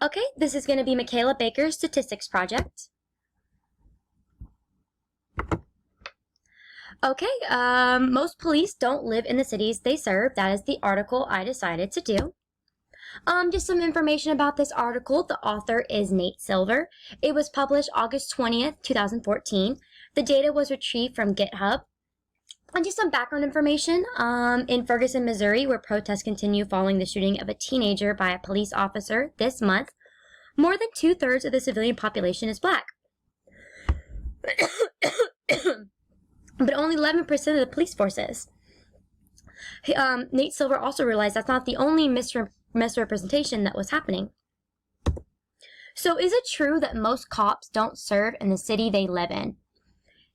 Okay, this is going to be Michaela Baker's Statistics Project. Okay, most police don't live in the cities they serve. That is the article I decided to do. Just some information about this article. The author is Nate Silver. It was published August 20th, 2014. The data was retrieved from GitHub. And just some background information. In Ferguson, Missouri, where protests continue following the shooting of a teenager by a police officer this month, more than 2/3 of the civilian population is black. But only 11% of the police force is. Nate Silver also realized that's not the only misrepresentation that was happening. So is it true that most cops don't serve in the city they live in?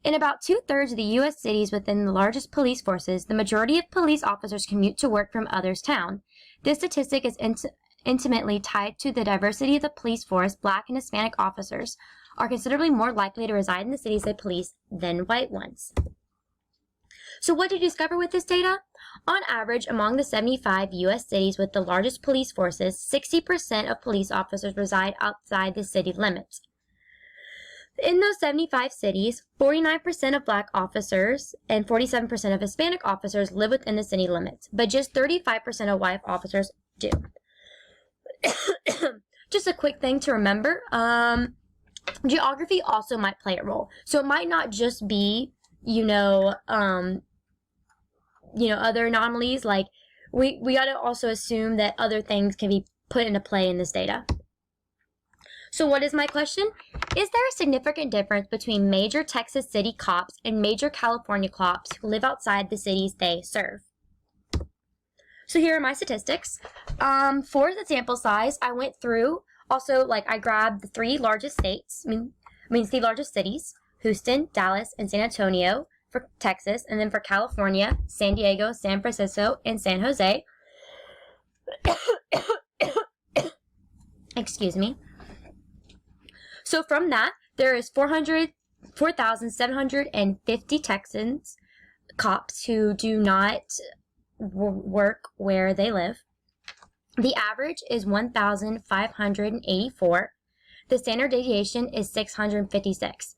In about 2/3 of the U.S. cities within the largest police forces, the majority of police officers commute to work from others' town. This statistic is intimately tied to the diversity of the police force. Black and Hispanic officers are considerably more likely to reside in the cities they police than white ones. So what did you discover with this data? On average, among the 75 U.S. cities with the largest police forces, 60% of police officers reside outside the city limits. In those 75 cities, 49% of black officers and 47% of Hispanic officers live within the city limits, but just 35% of white officers do. Just a quick thing to remember, geography also might play a role. So it might not just be, other anomalies. Like we got to also assume that other things can be put into play in this data. So what is my question? Is there a significant difference between major Texas city cops and major California cops who live outside the cities they serve? So here are my statistics. For the sample size, I went through, I grabbed the three largest states, the largest cities, Houston, Dallas, and San Antonio for Texas, and then for California, San Diego, San Francisco, and San Jose. Excuse me. So from that, there is 4,750 Texans, cops who do not work where they live. The average is 1,584. The standard deviation is 656.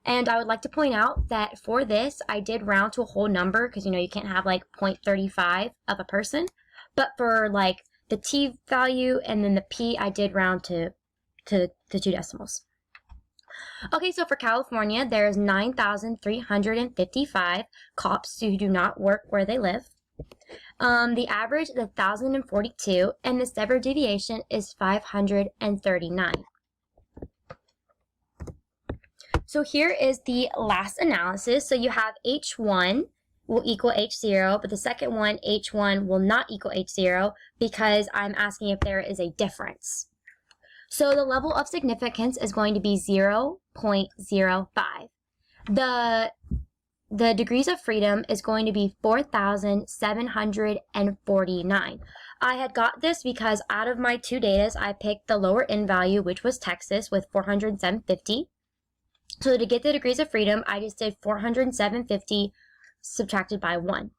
And I would like to point out that for this, I did round to a whole number because, you can't have 0.35 of a person. But for the T value and then the P, I did round to the 2 decimals. Okay, so for California, there's 9,355 cops who do not work where they live. The average is 1,042, and the standard deviation is 539. So here is the last analysis. So you have H1 will equal H0, but the second one, H1, will not equal H0 because I'm asking if there is a difference. So the level of significance is going to be 0.05. The degrees of freedom is going to be 4,749. I had got this because out of my 2 datas, I picked the lower end value, which was Texas, with 407.50. So to get the degrees of freedom, I just did 407.50 subtracted by 1.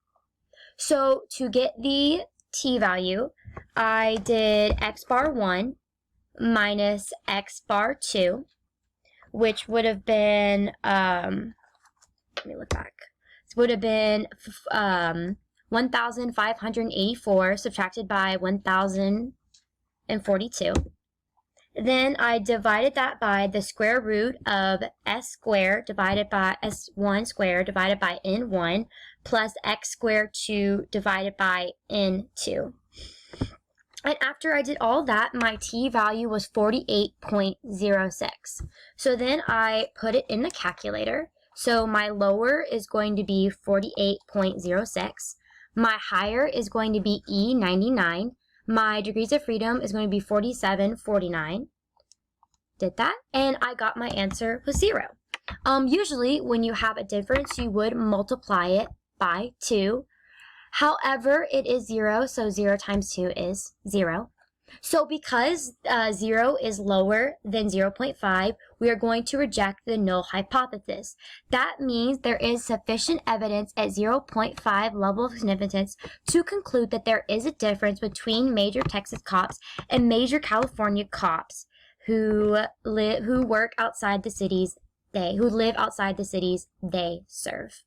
So to get the T value, I did X bar 1 minus X bar 2, which would have been, let me look back. It would have been 1,584 subtracted by 1,042. Then I divided that by the square root of S squared divided by S1 squared divided by N1 plus X squared 2 divided by N2. And after I did all that, my T value was 48.06. So then I put it in the calculator. So my lower is going to be 48.06. My higher is going to be E99. My degrees of freedom is going to be 4749. Did that, and I got my answer was 0. Usually when you have a difference, you would multiply it by 2. However, it is 0, so 0 times 2 is 0. So because 0 is lower than 0.5, we are going to reject the null hypothesis. That means there is sufficient evidence at 0.5 level of significance to conclude that there is a difference between major Texas cops and major California cops who work outside the cities who live outside the cities they serve.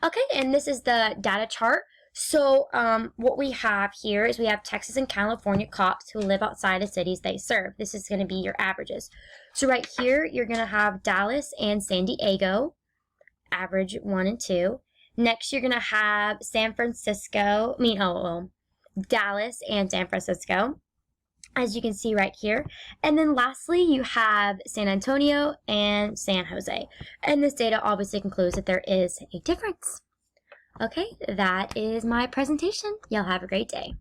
Okay, and this is the data chart. So what we have here is we have Texas and California cops who live outside the cities they serve. This is going to be your averages. So right here, you're going to have Dallas and San Diego, average 1 and 2. Next, you're going to have Dallas and San Francisco, as you can see right here. And then lastly, you have San Antonio and San Jose. And this data obviously concludes that there is a difference. Okay, that is my presentation. Y'all have a great day.